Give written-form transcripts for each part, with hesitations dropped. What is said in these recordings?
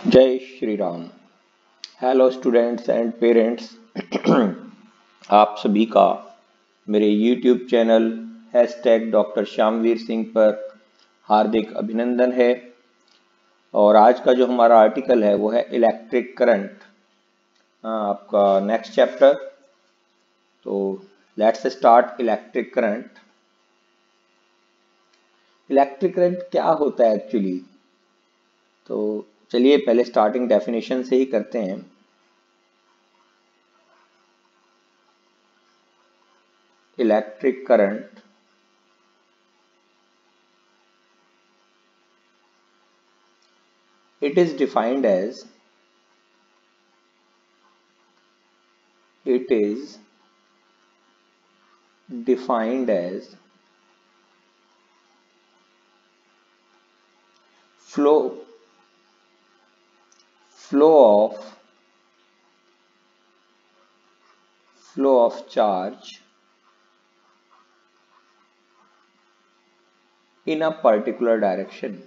जय Shri Ram. Hello students and parents. आप सभी का मेरे YouTube channel hashtag doctor Shyamveer Singh पर हार्दिक अभिनंदन है। और आज का जो हमारा आर्टिकल है वो है इलेक्ट्रिक करंट, आपका नेक्स्ट चैप्टर। तो let's start electric current. Electric current क्या होता है एक्चुअली? तो चलिए पहले स्टार्टिंग डेफिनेशन से ही करते हैं। Electric current it is defined as defined as flow flow of flow of charge in a particular direction,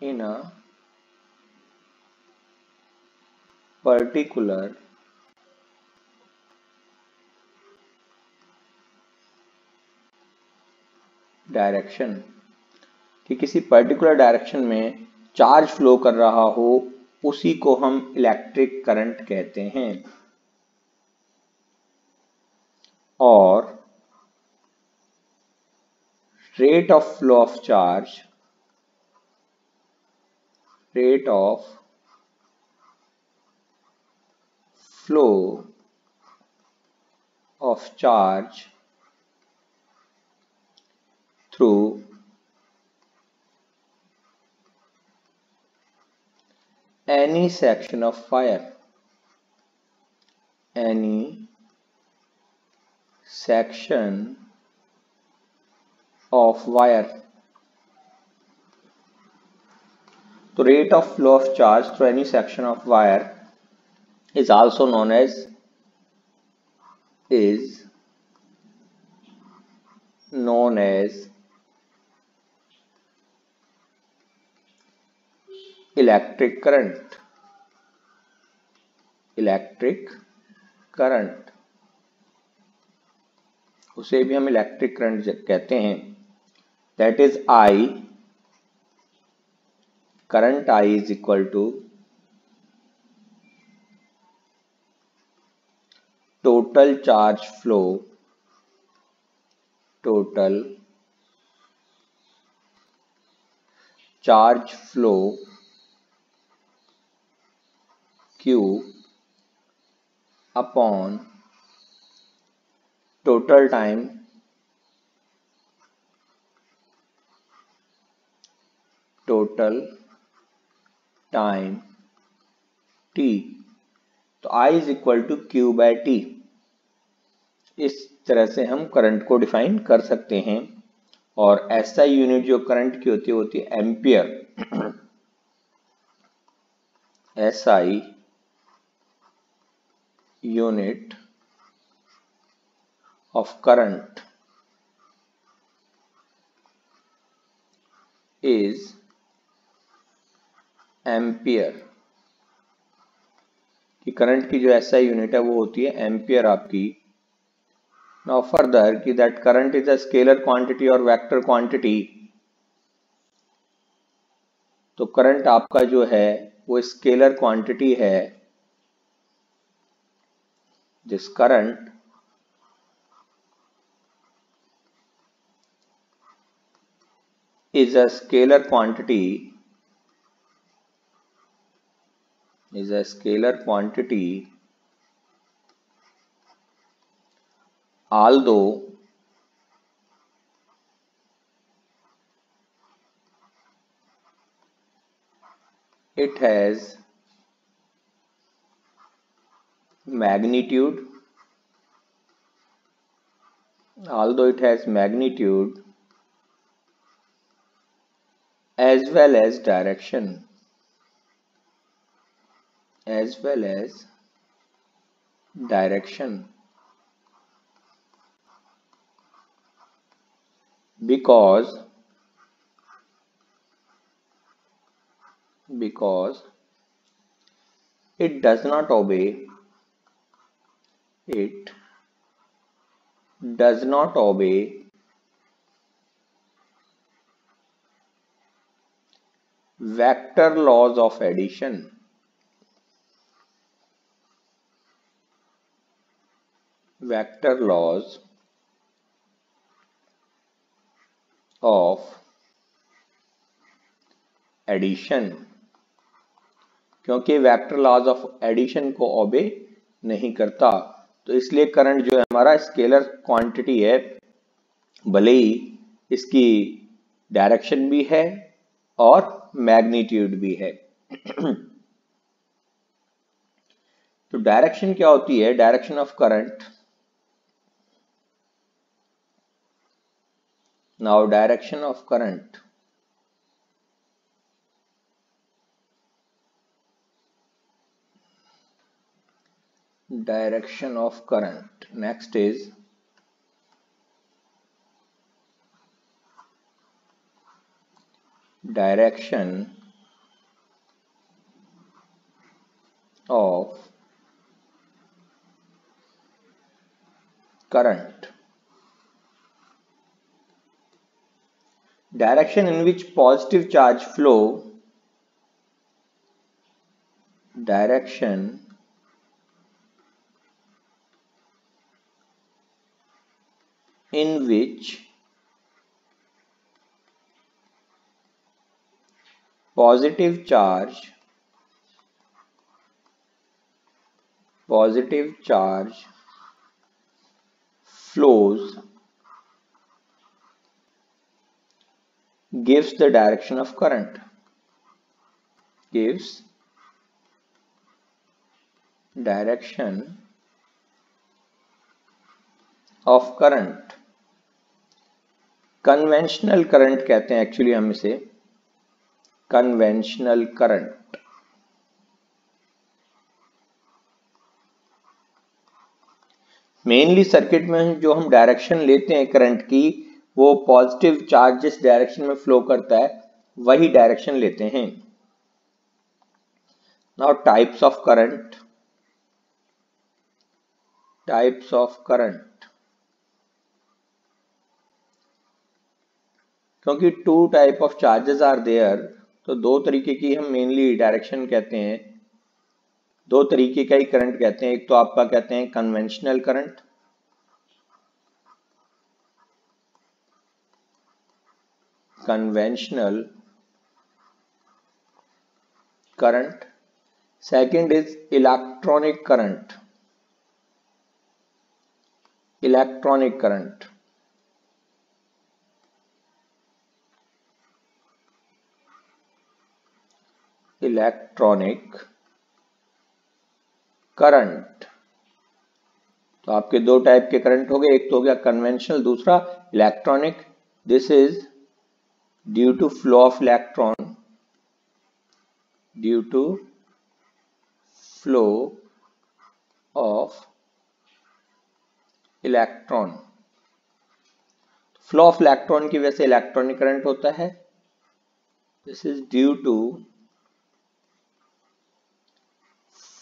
in a particular direction, कि किसी पर्टिकुलर डायरेक्शन में चार्ज फ्लो कर रहा हो, उसी को हम इलेक्ट्रिक करंट कहते हैं। और rate of flow of charge, rate of flow of charge through any section of wire, any section of wire। तो rate of flow of charge through any section of wire is also known as electric current। Electric current, उसे भी हम electric current कहते हैं। That is I, current I is equal to total charge flow, total charge flow Q upon total time T। तो I is equal to Q by T। इस तरह से हम करंट को डिफाइन कर सकते हैं। और SI यूनिट जो करंट की होती है ampere. SI unit of current is ampere, कि करंट की जो SI यूनिट है वो होती है एम्पियर आपकी। नाउ फर्दर कि that current is a scalar quantity और वेक्टर क्वांटिटी। तो करंट आपका जो है वो स्केलर क्वांटिटी है। This current is a scalar quantity, although it has magnitude, as well as direction, because because it does not obey vector laws of addition. Vector laws of addition, क्योंकि vector laws of addition को obey नहीं करता, तो इसलिए current जो है हमारा scalar quantity है, भले ही इसकी डायरेक्शन भी है और मैग्नीट्यूड भी है। तो डायरेक्शन क्या होती है? Direction of current, now direction of current next is direction of current, direction in which positive charge flow, direction in which positive charge flows gives the direction of current, gives direction of current। Conventional current कहते हैं actually हम इसे, conventional current. Mainly circuit में जो हम direction लेते हैं current की, वो पॉजिटिव चार्ज जिस डायरेक्शन में फ्लो करता है वही डायरेक्शन लेते हैं। नाउ टाइप्स ऑफ करंट, क्योंकि two type of charges are there, तो दो तरीके की हम मेनली डायरेक्शन कहते हैं, दो तरीके का ही करंट कहते हैं। एक तो आपका कहते हैं conventional current, second is electronic current, electronic current. तो आपके दो टाइप के करंट हो गए, एक तो हो गया कन्वेंशनल, दूसरा electronic. This is due to flow of electron, due to flow of electron. Flow of electron की वजह से इलेक्ट्रॉनिक करंट होता है। This is due to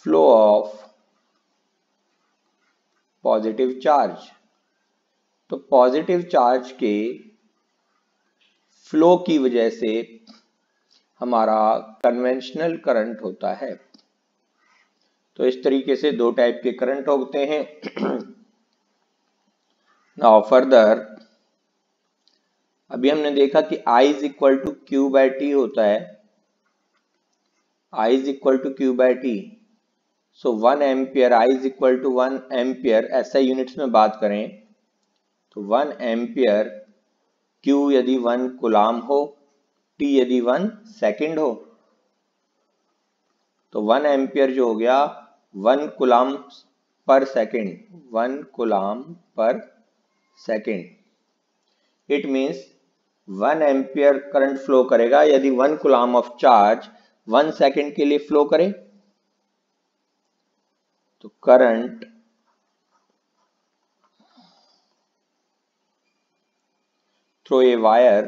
flow of positive charge. तो पॉजिटिव चार्ज के फ्लो की वजह से हमारा कन्वेंशनल करंट होता है। तो इस तरीके से दो टाइप के करंट होते हैं। नाउ फर्दर, अभी हमने देखा कि I is equal to Q by T होता है, I is equal to Q by T. So 1 ampere, I is equal to 1 ampere, ऐसा यूनिट्स में बात करें तो 1 एम्पियर, Q यदि 1 कूलाम हो, T यदि 1 सेकेंड हो, तो 1 एम्पियर जो हो गया 1 कूलाम पर सेकेंड, 1 कूलाम पर second. It means 1 ampere current flow करेगा यदि 1 कूलाम ऑफ चार्ज 1 सेकेंड के लिए फ्लो करे। तो current through a wire,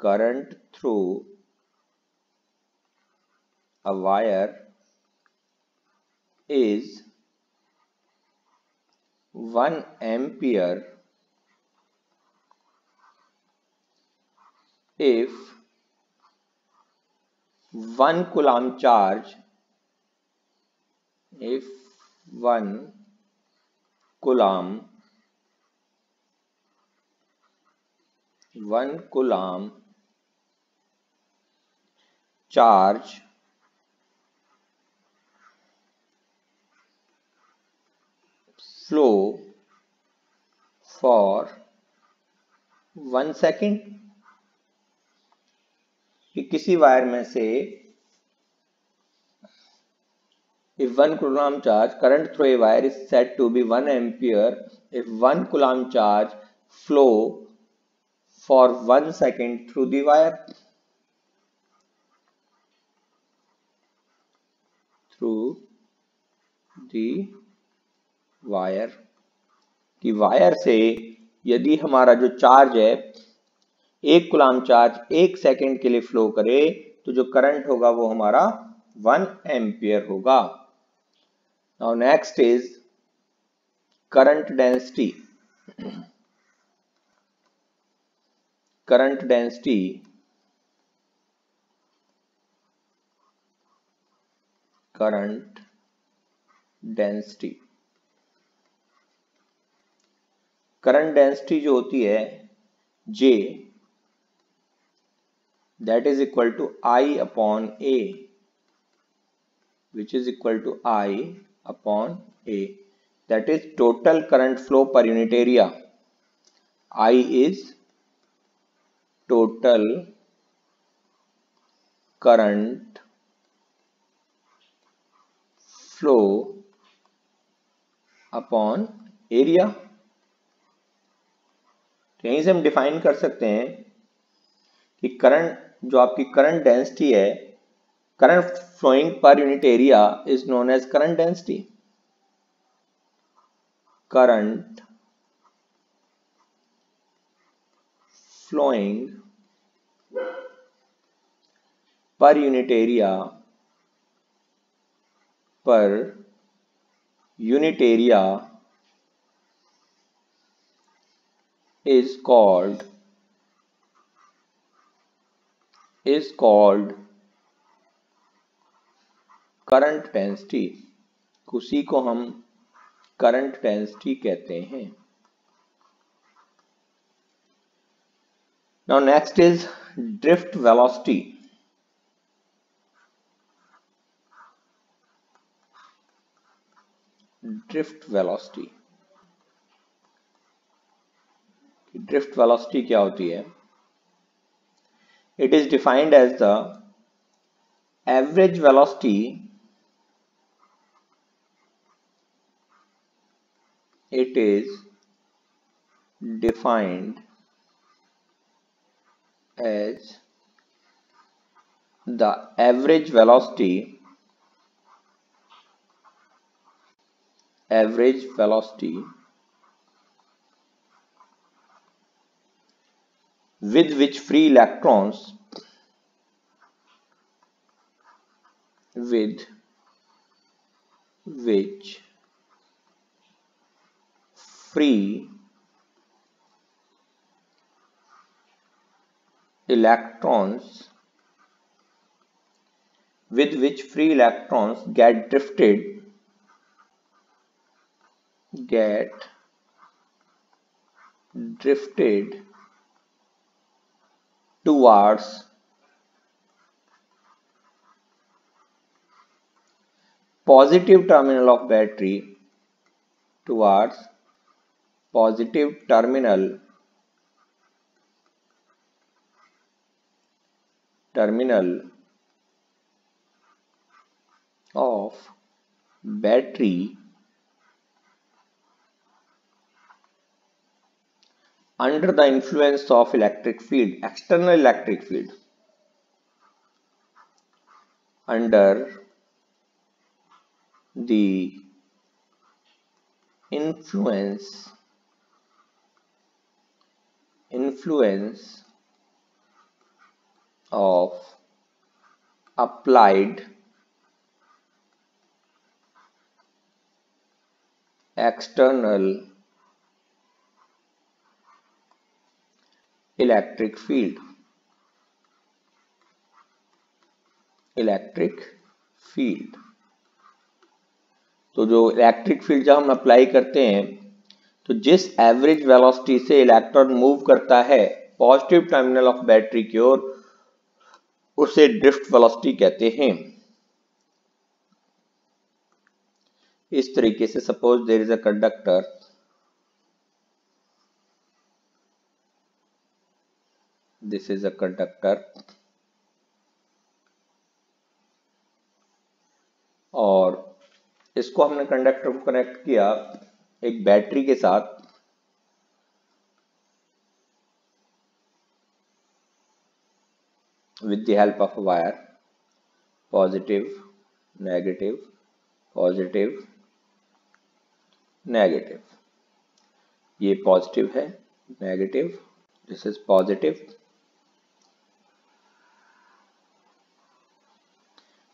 current through a wire is 1 ampere if 1 coulomb charge, if 1 coulomb charge flow for 1 second, कि किसी wire में से if 1 coulomb charge, current through a wire is said to be 1 ampere if 1 coulomb charge flow for 1 second through the wire. कि wire से यदि हमारा जो charge है 1 कूलम्ब चार्ज 1 सेकेंड के लिए फ्लो करे तो जो करंट होगा वो हमारा 1 एम्पियर होगा. Now next is current density. Current density current density जो होती है J, that is equal to I upon A, which is equal to I upon A, that is total current flow per unit area. I is total current flow upon area. तो यहीं से हम define कर सकते हैं कि current जो आपकी करंट डेंसिटी है, current flowing per unit area is known as current density. Current flowing per unit area is called current density. उसी को हम current density कहते हैं. Now next is drift velocity. Drift velocity क्या होती है? It is defined as the average velocity with which free electrons get drifted towards positive terminal of battery, of battery under the influence of electric field, external electric field, under the influence of applied external electric field. Electric field, तो जो electric field जब हम apply करते हैं तो जिस average velocity से electron move करता है पॉजिटिव टर्मिनल ऑफ बैटरी की ओर, उसे ड्रिफ्ट वेलोसिटी कहते हैं। इस तरीके से suppose there is a conductor, this is a conductor, और इसको हमने कंडक्टर को कनेक्ट किया एक बैटरी के साथ। with the help of a wire, positive, negative, positive, negative, ये पॉजिटिव है, नेगेटिव, दिस इज पॉजिटिव।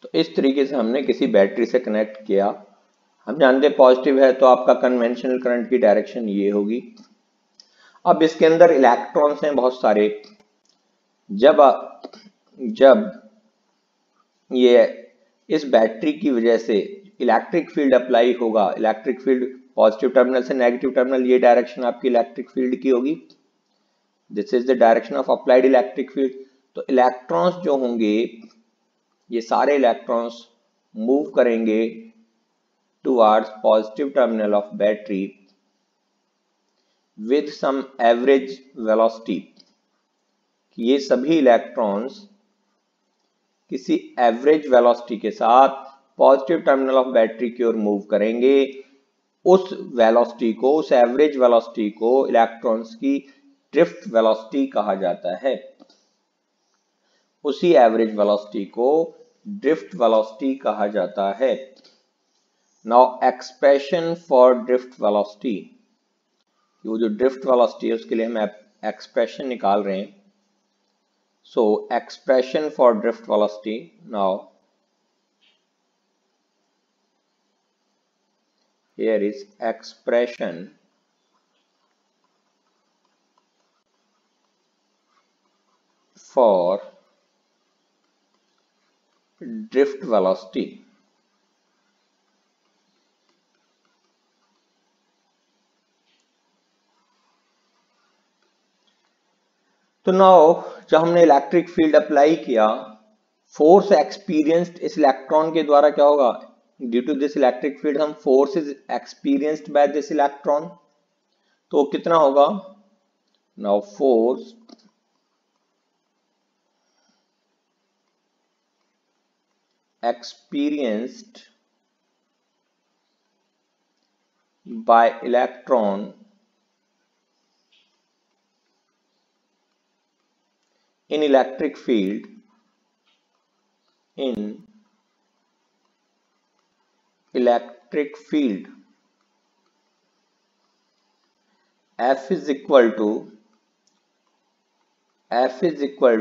तो इस तरीके से हमने किसी बैटरी से कनेक्ट किया। हम जानते हैं पॉजिटिव है तो आपका कन्वेंशनल करंट की डायरेक्शन ये होगी। अब इसके अंदर इलेक्ट्रॉन्स हैं बहुत सारे। जब ये इस बैटरी की वजह से इलेक्ट्रिक फील्ड अप्लाई होगा, इलेक्ट्रिक फील्ड पॉजिटिव टर्मिनल से नेगेटिव टर्मिनल, ये डायरेक्शन आपकी इलेक्ट्रिक फील्ड की होगी। This is the direction of applied electric field. तो इलेक्ट्रॉन्स जो होंगे, ये सारे इलेक्ट्रॉन्स मूव करेंगे towards positive terminal of battery with some average velocity. ये सभी इलेक्ट्रॉन्स किसी एवरेज वेलोसिटी के साथ पॉजिटिव टर्मिनल ऑफ बैटरी की ओर मूव करेंगे। उस वेलोसिटी को, उस एवरेज वेलोसिटी को इलेक्ट्रॉन्स की ड्रिफ्ट वेलोसिटी कहा जाता है। उसी एवरेज वेलोसिटी को ड्रिफ्ट वेलोसिटी कहा जाता है। Now expression for drift velocity, वो जो ड्रिफ्ट वेलोसिटी है उसके लिए हम एक्सप्रेशन निकाल रहे हैं। So expression for drift velocity, now here is expression for drift velocity। तो नाउ जब हमने इलेक्ट्रिक फील्ड अप्लाई किया, फोर्स एक्सपीरियंस्ड इस इलेक्ट्रॉन के द्वारा क्या होगा, due to this electric field हम force is experienced by this electron, तो कितना होगा, now force experienced by electron in electric field F is equal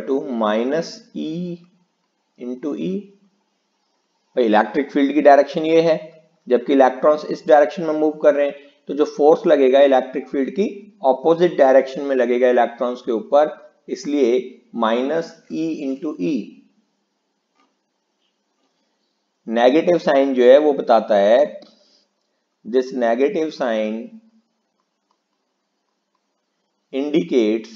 to minus E into E। भाई इलेक्ट्रिक फील्ड की डायरेक्शन ये है, जबकि इलेक्ट्रॉन्स इस डायरेक्शन में मूव कर रहे हैं, तो जो फोर्स लगेगा इलेक्ट्रिक फील्ड की ऑपोजिट डायरेक्शन में लगेगा इलेक्ट्रॉन्स के ऊपर, इसलिए minus E into E. Negative sign जो है वो बताता है, this negative sign indicates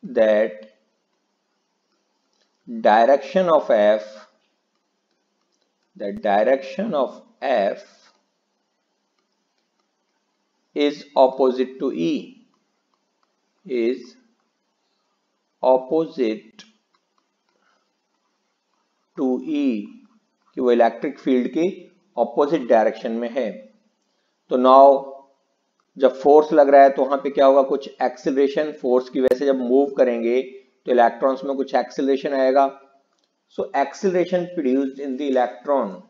that direction of F is opposite to E, is opposite to E, कि वो इलेक्ट्रिक फील्ड की ऑपोजिट डायरेक्शन में है। तो नाउ जब फोर्स लग रहा है तो वहां पे क्या होगा, कुछ एक्सेलरेशन, फोर्स की वजह से जब मूव करेंगे तो इलेक्ट्रॉन्स में कुछ एक्सेलरेशन आएगा। सो acceleration produced in the electron,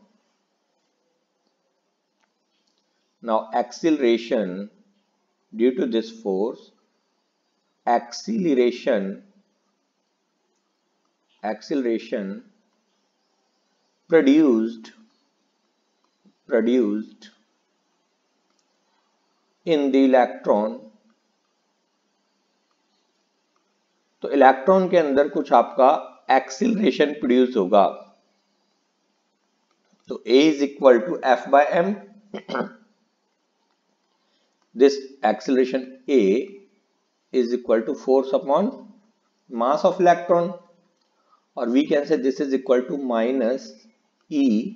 now acceleration due to this force acceleration produced in the electron, तो इलेक्ट्रॉन के अंदर कुछ आपका एक्सीलरेशन प्रोड्यूस होगा, तो A is equal to F by M. This acceleration A is equal to force upon mass of electron, or we can say this is equal to minus E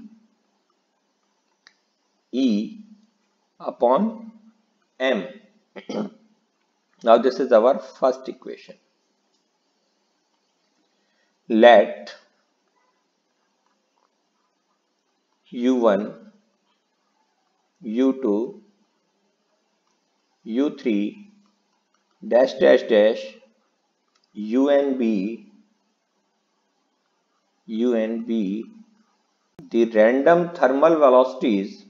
upon M. Now this is our first equation. Let U1, U2, U3 dash dash dash UNB the random thermal velocities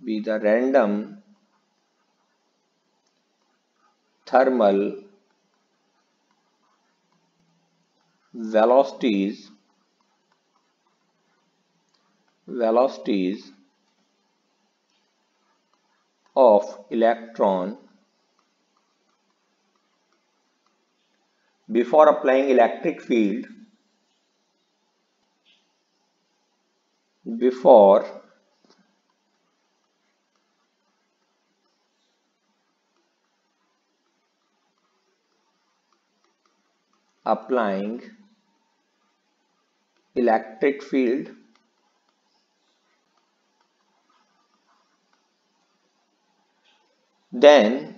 be the random thermal velocities of electron before applying electric field applying electric field then,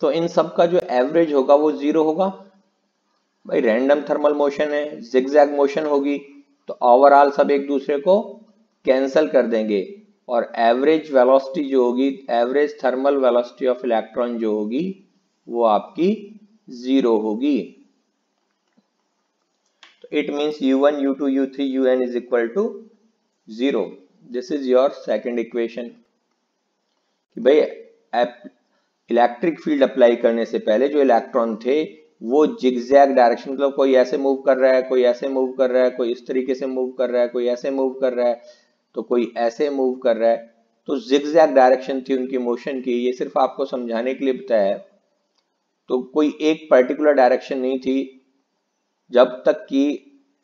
तो इन सब का जो average होगा वो zero होगा भाई, random thermal motion है, zigzag motion होगी, तो ओवरऑल सब एक दूसरे को कैंसल कर देंगे और एवरेज वेलोसिटी जो होगी, average thermal velocity of electron जो होगी वो आपकी जीरो होगी. तो it means U1, U2, U3, UN is equal to 0. This is your second equation कि भाई इलेक्ट्रिक फील्ड अप्लाई करने से पहले जो इलेक्ट्रॉन थे वो जिगजैग डायरेक्शन, मतलब कोई ऐसे मूव कर रहा है, कोई ऐसे मूव कर रहा है, कोई इस तरीके से मूव कर रहा है, कोई ऐसे मूव कर रहा है, तो कोई ऐसे मूव कर रहा है, तो जिगजैग डायरेक्शन थी उनकी मोशन की. ये सिर्फ आपको समझाने के लिए बताया है, तो कोई एक पर्टिकुलर डायरेक्शन नहीं थी जब तक कि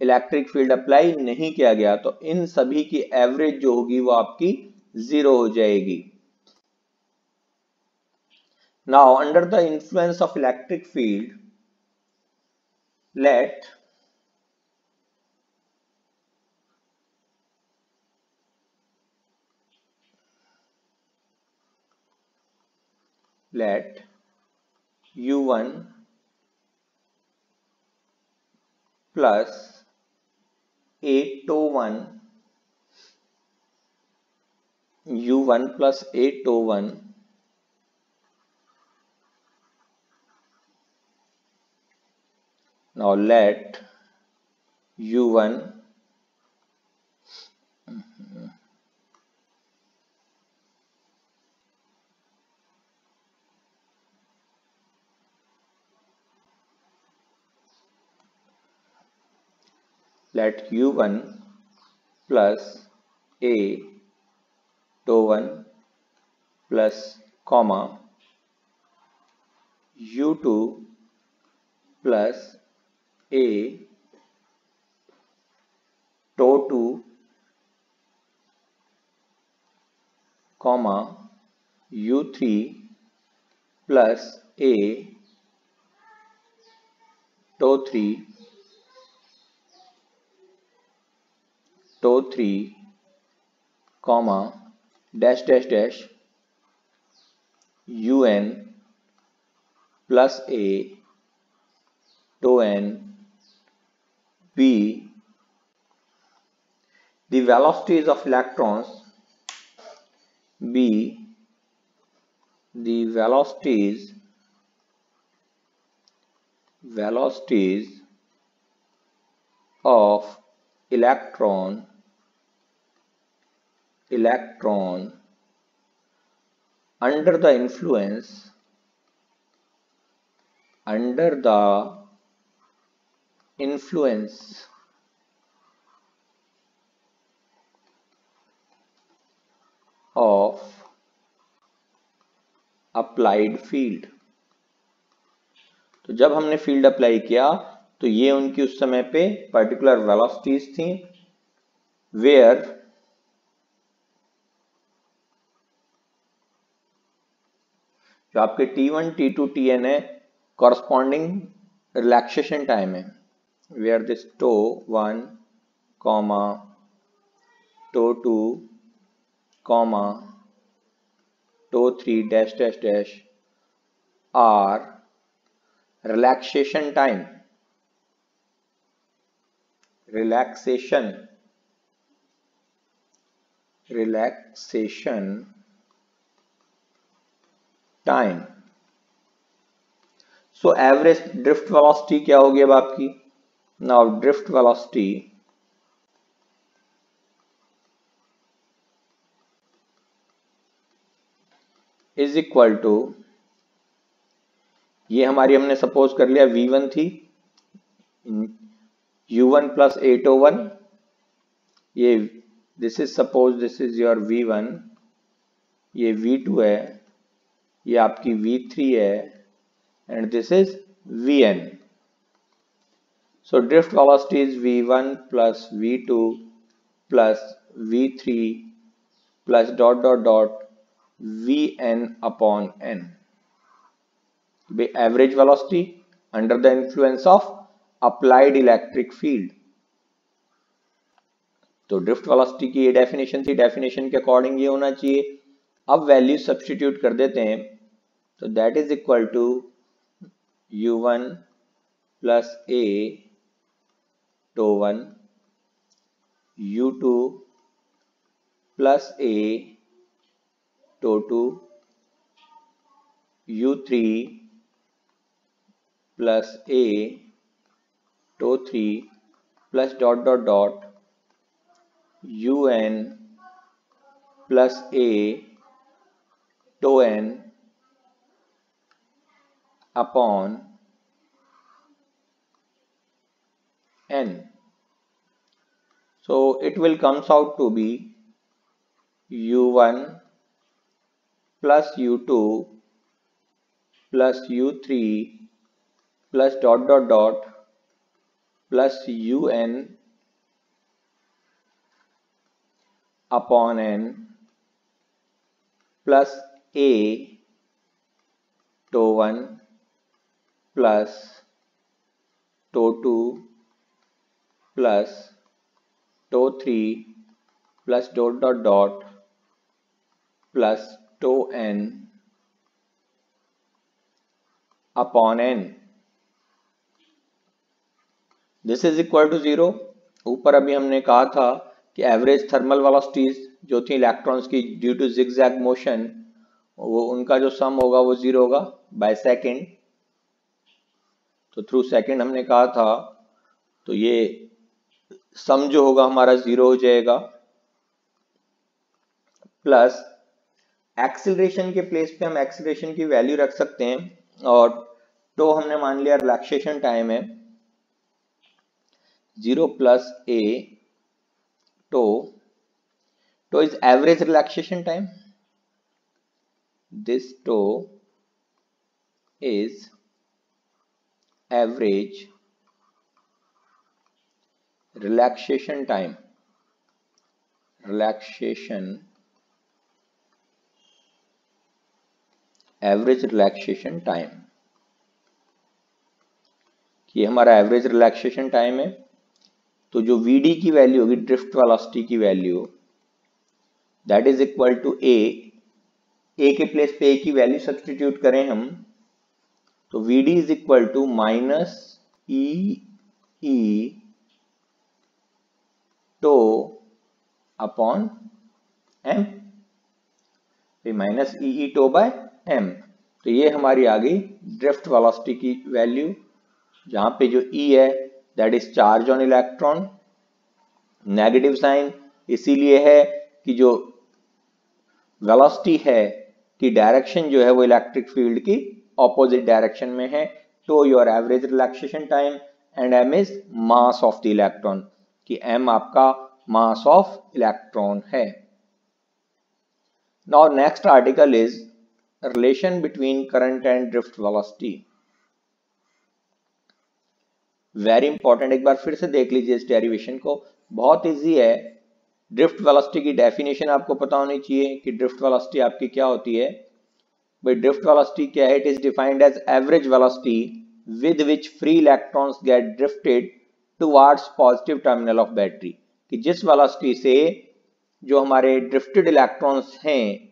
इलेक्ट्रिक फील्ड अप्लाई नहीं किया गया. तो इन सभी की एवरेज जो होगी वो आपकी जीरो हो जाएगी. Now under the influence of electric field, let U1 plus A21 U1 plus A21 now let U1 plus A21 plus comma U2 plus A22 comma U3 plus A23 comma dash dash dash UN plus A2N B. The velocities of electrons B. The velocities of electron under the influence under the influence of applied field। तो जब हमने field apply किया तो ये उनकी उस समय पे पर्टिकुलर वेलोसिटीज थी, वेयर जो आपके T1, T2, Tn है कॉरस्पॉन्डिंग रिलैक्सेशन टाइम है, where this τ1, τ2, τ3 dash dash dash are relaxation time, relaxation time. So average drift velocity क्या होगी अब आपकी? Now drift velocity is equal to, ये हमारी हमने सपोज कर लिया v1 थी, u1 प्लस a21, ये this is suppose this is your v1, ये v2 है, ये आपकी v3 है, and this is vn। So drift velocity is v1 plus v2 plus v3 plus dot dot dot vn upon n। Average velocity under the influence of applied electric field. तो drift velocity की ये definition थी, definition के according ये होना चाहिए। अब value substitute कर देते हैं, तो that is equal to u1 plus a τ1, u2 plus a τ2, u3 plus a τ3 plus dot dot dot un plus a τn upon n। So it will comes out to be u1 plus u2 plus u3 plus dot dot dot plus un upon n plus a τ1 plus τ2 plus τ3 plus dot dot dot plus τn upon n। This is equal to 0। ऊपर अभी हमने कहा था कि average thermal velocities जो थी electrons की due to zigzag motion, वो उनका जो सम होगा वो 0 होगा बाय सेकेंड। तो थ्रू सेकेंड हमने कहा था, तो ये सम जो होगा हमारा 0 हो जाएगा, प्लस एक्सीलरेशन के प्लेस पे हम एक्सीलरेशन की वैल्यू रख सकते हैं, और तो हमने मान लिया रिलैक्सेशन टाइम है 0 plus a tau is average relaxation time. This tau is average relaxation time, average relaxation time, ये हमारा एवरेज रिलैक्सेशन टाइम है। तो जो Vd की वैल्यू होगी, ड्रिफ्ट वेलोसिटी की value, that is equal to a के प्लेस पे a की वैल्यू सब्स्टिट्यूट करें हम, तो Vd is equal to minus E tau upon m, minus E tau by m। तो ये हमारी आ गई ड्रिफ्ट वेलोसिटी की वैल्यू, जहां पे जो E है that is charge on electron, negative sign इसीलिए है कि जो वेलोसिटी है की डायरेक्शन जो है वो इलेक्ट्रिक फील्ड की ऑपोजिट डायरेक्शन में है, to your average relaxation time and m is mass of the electron, कि m आपका मास ऑफ इलेक्ट्रॉन है। Now next article is relation between current and drift velocity. Very important, एक बार फिर से देख लीजिए इस डेरिवेशन को, बहुत इजी है। ड्रिफ्ट वेलोसिटी की डेफिनेशन आपको पता होनी चाहिए कि ड्रिफ्ट वेलोसिटी आपकी क्या होती है। भाई ड्रिफ्ट वेलोसिटी क्या है? It is defined as average velocity with which free electrons get drifted towards positive terminal of battery, कि जिस वेलोसिटी से जो हमारे ड्रिफ्टेड इलेक्ट्रॉन्स हैं,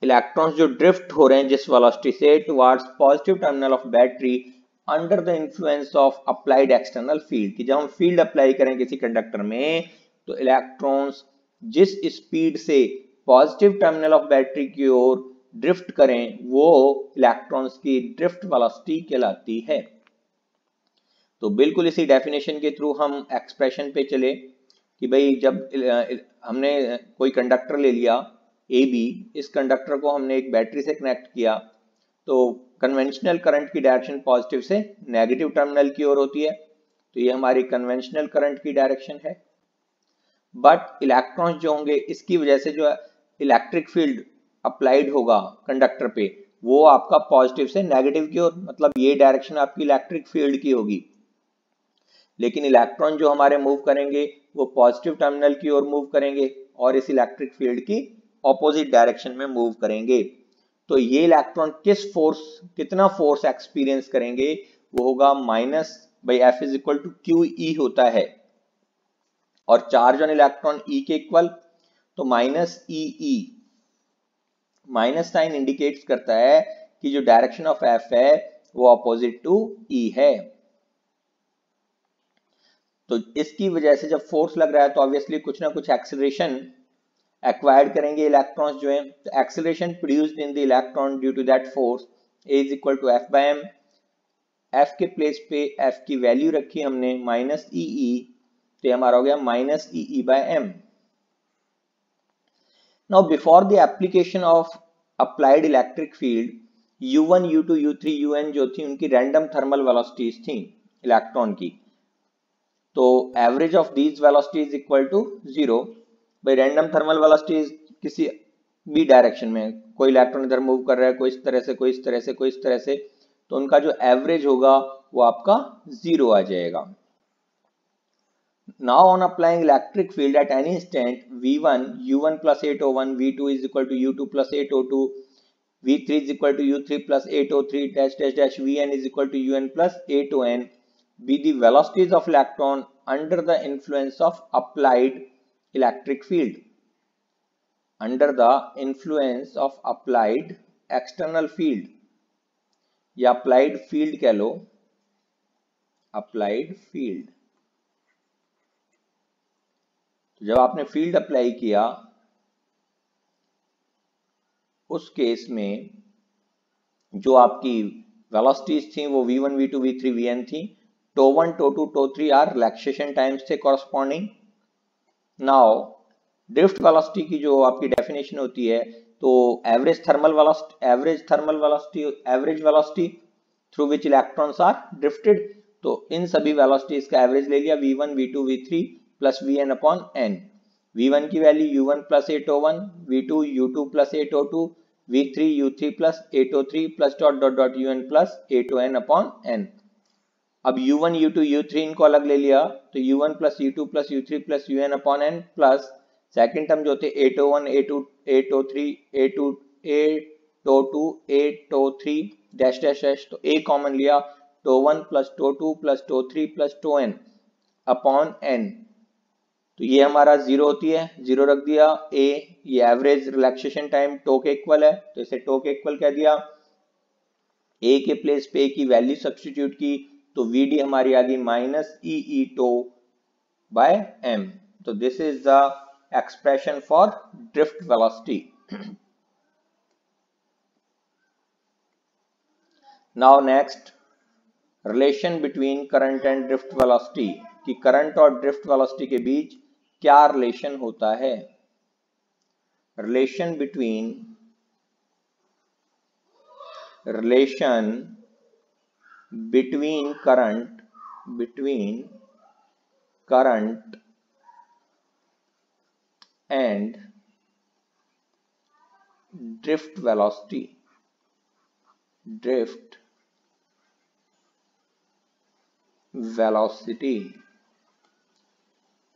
इलेक्ट्रॉन्स जो ड्रिफ्ट हो रहे हैं जिस वेलोसिटी से towards positive terminal of battery under the influence of applied external field, कि जब हम फील्ड अप्लाई करें किसी कंडक्टर में तो इलेक्ट्रॉन्स जिस स्पीड से पॉजिटिव टर्मिनल ऑफ बैटरी की ओर ड्रिफ्ट करें वो इलेक्ट्रॉन्स की ड्रिफ्ट वेलोसिटी कहलाती है। तो बिल्कुल इसी डेफिनेशन के थ्रू हम एक्सप्रेशन पे चले कि भाई जब हमने कोई कंडक्टर ले लिया ए बी, इस कंडक्टर को हमने एक बैटरी से कनेक्ट किया, तो कन्वेंशनल करंट की डायरेक्शन पॉजिटिव से नेगेटिव टर्मिनल की ओर होती है, तो ये हमारी कन्वेंशनल करंट की डायरेक्शन है। बट इलेक्ट्रॉन्स जो होंगे इसकी वजह से जो इलेक्ट्रिक फील्ड अप्लाइड होगा कंडक्टर पे वो आपका पॉजिटिव से नेगेटिव की ओर, मतलब ये डायरेक्शन आपकी इलेक्ट्रिक फील्ड की होगी। लेकिन इलेक्ट्रॉन जो हमारे मूव करेंगे वो पॉजिटिव टर्मिनल की ओर मूव करेंगे और इस इलेक्ट्रिक फील्ड की ऑपोजिट डायरेक्शन में मूव करेंगे। तो ये इलेक्ट्रॉन कितना फोर्स एक्सपीरियंस करेंगे? वो होगा minus by F is equal to Q E होता है, और चार्ज ऑन इलेक्ट्रॉन ई के इक्वल, तो माइनस ई, माइनस साइन इंडिकेट्स करता है कि जो डायरेक्शन ऑफ एफ है वो अपोजिट टू ई है। तो इसकी वजह से जब फोर्स लग रहा है तो ऑब्वियसली कुछ ना कुछ एक्सेलरेशन एक्वायर्ड करेंगे इलेक्ट्रॉन्स जो है। तो acceleration produced in the electron due to that force A is equal to F by M. F के प्लेस पे एफ की वैल्यू रखी हमने माइनस ई, तो हमारा हो गया minus E by M. Now before the application of applied electric field U1, U2, U3, UN जो थी उनकी रैंडम थर्मल वेलोसिटीज थी इलेक्ट्रॉन की, तो average of these velocities equal to 0। भाई रैंडम थर्मल वेलोसिटीज किसी भी डायरेक्शन में, कोई इलेक्ट्रॉन इधर मूव कर रहा है, कोई इस तरह से, कोई इस तरह से, कोई इस तरह से, तो उनका जो एवरेज होगा वो आपका 0 आ जाएगा। Now on applying electric field at any instant V1 U1 plus 801, V2 is equal to U2 plus 802, V3 is equal to U3 plus 803 dash dash dash, Vn is equal to Un plus 8On be the velocities of electron under the influence of applied electric field, under the influence of applied external field या applied field कह लो, applied field। जब आपने field apply किया उस case में जो आपकी velocities थी वो V1, V2, V3, Vn थी। टो1, टो2, टो3 आर रिलैक्सेशन टाइम्स से कॉरस्पॉन्डिंग। नाउ ड्रिफ्ट वेलोसिटी की जो आपकी डेफिनेशन होती है, तो average velocity through which electrons are drifted, तो इन सभी वेलोसिटीज का एवरेज ले लिया V1, V2, V3 plus Vn upon n। V1 की value U1 plus 801, V2 U2 plus 802, V3 U3 plus 803 plus dot dot dot UN plus 8On upon n। अब U1, U2, U3 इनको अलग ले लिया, तो U1 plus U2 plus U3 plus UN upon n plus second term जो थे 801, 803, 802, 803 dash dash dash, तो A common लिया, टो1 प्लस टो2 प्लस टो3 plus tau n upon n, तो ये हमारा 0 होती है, 0 रख दिया। A ये एवरेज रिलैक्सेशन टाइम टो के इक्वल है, तो इसे टो के इक्वल कह दिया। A के प्लेस पे A की वैल्यू सब्स्टिट्यूट की, तो VD हमारी आ गई minus E tau by m। तो this is the expression for drift velocity. Now next, relation between current and drift velocity, कि करंट और ड्रिफ्ट वेलोसिटी के बीच क्या रिलेशन होता है। Relation between current and drift velocity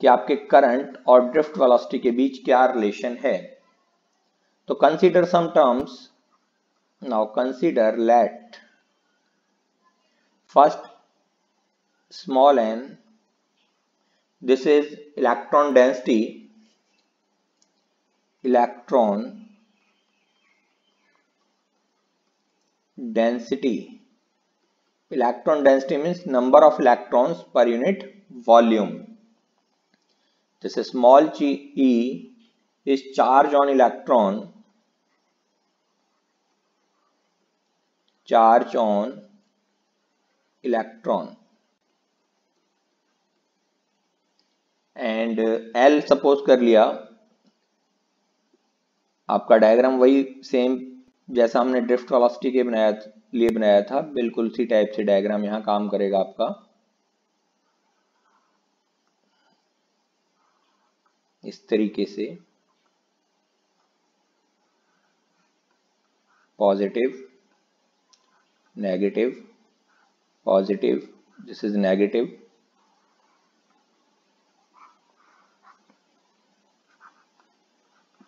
कि आपके करंट और ड्रिफ्ट वेलोसिटी के बीच क्या रिलेशन है। तो consider some terms. Now consider let first small n, this is electron density means number of electrons per unit volume. This is small e is charge on electron, and L suppose कर लिया। आपका diagram वही same जैसा हमने drift velocity के लिए बनाया था, बिल्कुल उसी टाइप से डायग्राम यहाँ काम करेगा आपका। इस तरीके से positive negative positive, this is negative,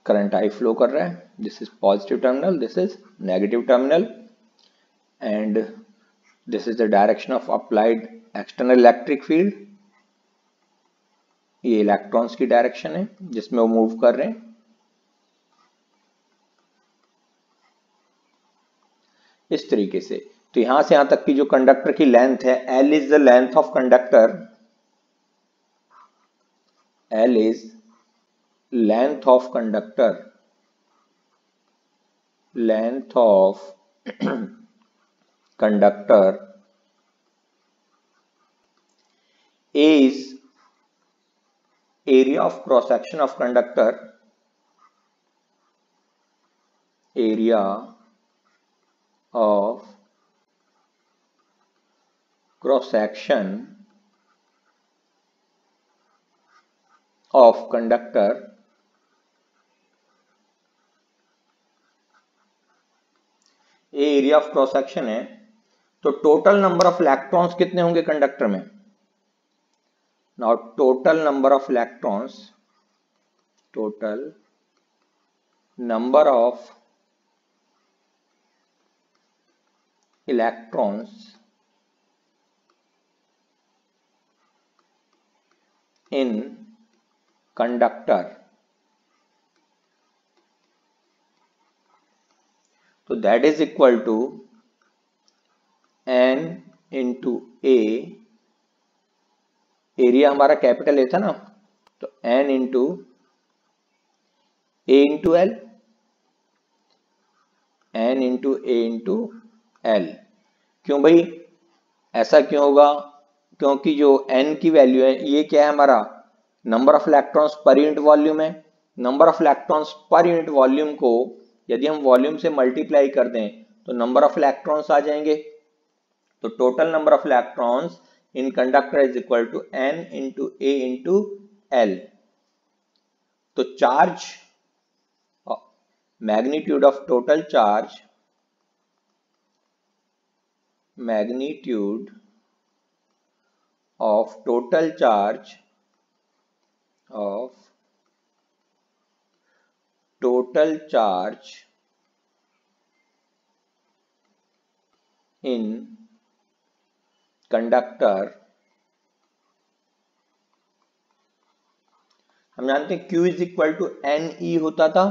current I flow कर रहा है, this is positive terminal, this is negative terminal, and this is the direction of applied external electric field. ये इलेक्ट्रॉन्स की डायरेक्शन है जिसमें वो मूव कर रहे हैं। इस तरीके से तो यहां से यहां तक की जो कंडक्टर की लेंथ है, L is the length of conductor, L is length of conductor, A is area of cross section of conductor, area of cross section of conductor, ये एरिया ऑफ क्रॉस सेक्शन है। तो total number of electrons कितने होंगे conductor में? Now total number of electrons in conductor, तो that is equal to n into a, area हमारा capital A था ना, तो n into a into l, n into a into l। क्यों भाई ऐसा क्यों होगा? क्योंकि जो n की वैल्यू है ये क्या है, हमारा number of electrons per unit volume है। Number of electrons per unit volume को यदि हम वॉल्यूम से मल्टीप्लाई कर दें तो नंबर ऑफ इलेक्ट्रॉन्स आ जाएंगे। तो total number of electrons in conductor is equal to n into a into l। तो charge magnitude of total charge, magnitude of total charge in conductor, हम जानते हैं Q is equal to NE होता था।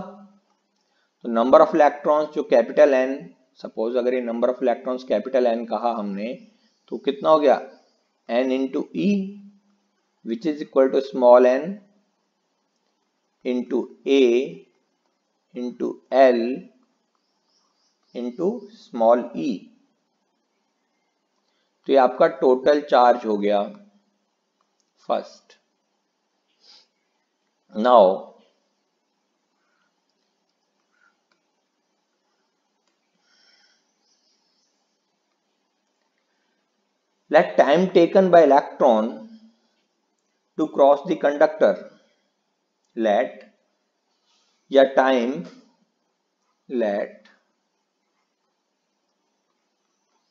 तो नंबर ऑफ इलेक्ट्रॉन्स जो capital N, suppose अगर ये number of electrons capital N कहा हमने, तो कितना हो गया N into E, which is equal to small n into A into L into small e। तो ये आपका टोटल चार्ज हो गया first. Now Let time taken by electron to cross the conductor. Let time, let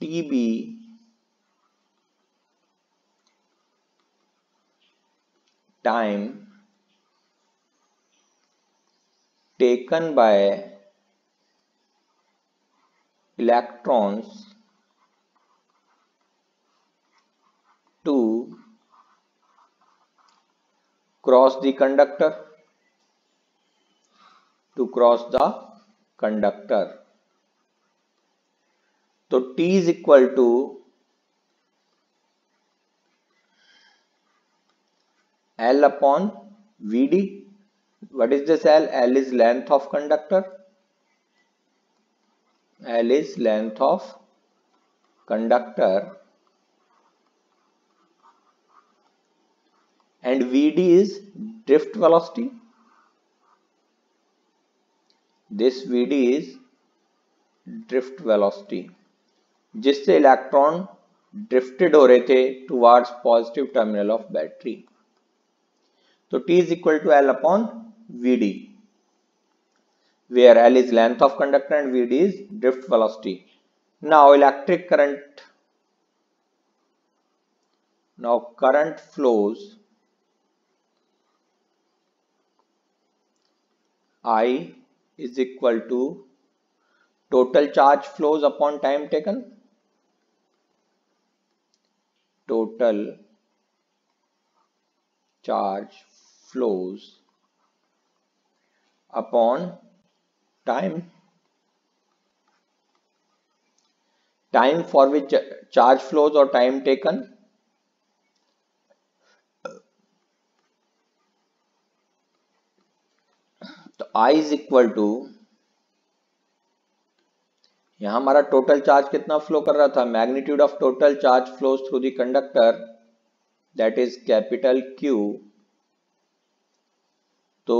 t be time taken by electrons to cross the conductor, to cross the conductor. तो T is equal to L upon Vd. What is this L? L is length of conductor. L is length of conductor and Vd is drift velocity. This Vd is drift velocity जिससे electron drifted हो रहे थे towards positive terminal of battery. तो T is equal to L upon Vd, where L is length of conductor and Vd is drift velocity. Now electric current, now current flows I is equal to total charge flows upon time taken. Total charge flows upon time for which charge flows or time taken. तो I is equal to, यहां हमारा total charge कितना flow कर रहा था, magnitude of total charge flows through the conductor, that is capital Q. तो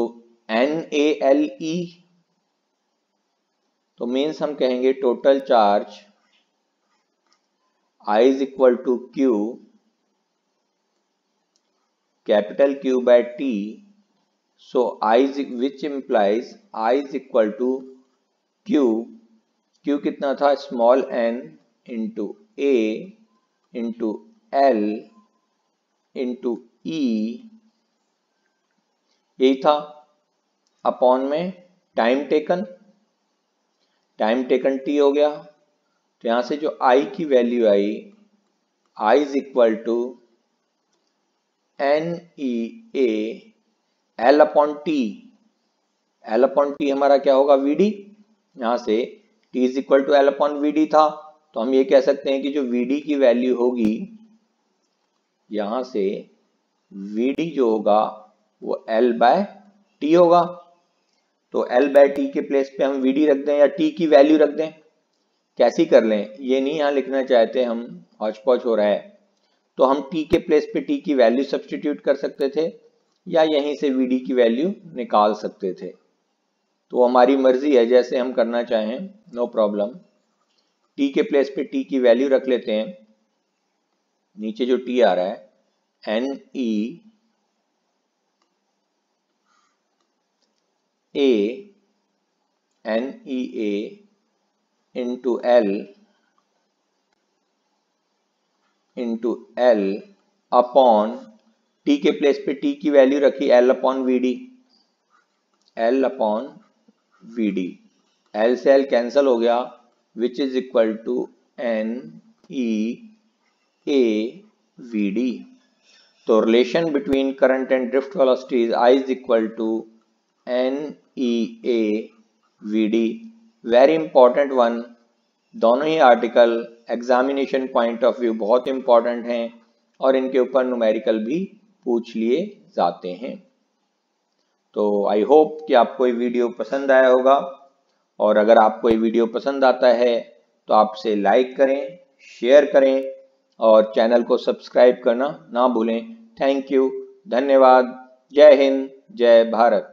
NaLe, तो means हम कहेंगे total charge I is equal to Q, capital Q by T. So I is, which implies I is equal to Q. Q कितना था, small n into A into L into E, यही था, upon में time taken T हो गया. तो यहां से जो I की वैल्यू आई, I is equal to NEA L upon T. L upon T हमारा क्या होगा, Vd. यहां से T is equal to L upon Vd था, तो हम ये कह सकते हैं कि जो Vd की वैल्यू होगी, यहां से Vd जो होगा वो L बाय टी होगा. तो L बाय टी के प्लेस पे हम Vd रख दें या T की वैल्यू रख दें, कैसी कर लें, ये नहीं यहाँ लिखना चाहते हम, हौच पौच हो रहा है. तो हम T के प्लेस पे T की वैल्यू सब्स्टिट्यूट कर सकते थे या यहीं से Vd की वैल्यू निकाल सकते थे. तो हमारी मर्जी है, जैसे हम करना चाहें, नो प्रॉब्लम. T के प्लेस पे T की वैल्यू रख लेते हैं. नीचे जो T आ रहा है, NEA into L upon T के प्लेस पे T की वैल्यू रखी L अपॉन Vd. L से L कैंसल हो गया, which is equal to NEA Vd. तो relation between current and drift velocity is I is equal to NEA Vd. Very important one. दोनों ही article examination point of view बहुत important हैं और इनके ऊपर न्यूमेरिकल भी पूछ लिए जाते हैं. तो आई होप कि आपको ये वीडियो पसंद आया होगा, और अगर आपको ये वीडियो पसंद आता है तो आप इसे लाइक करें, शेयर करें और चैनल को सब्सक्राइब करना ना भूलें. थैंक यू, धन्यवाद. जय हिंद, जय भारत.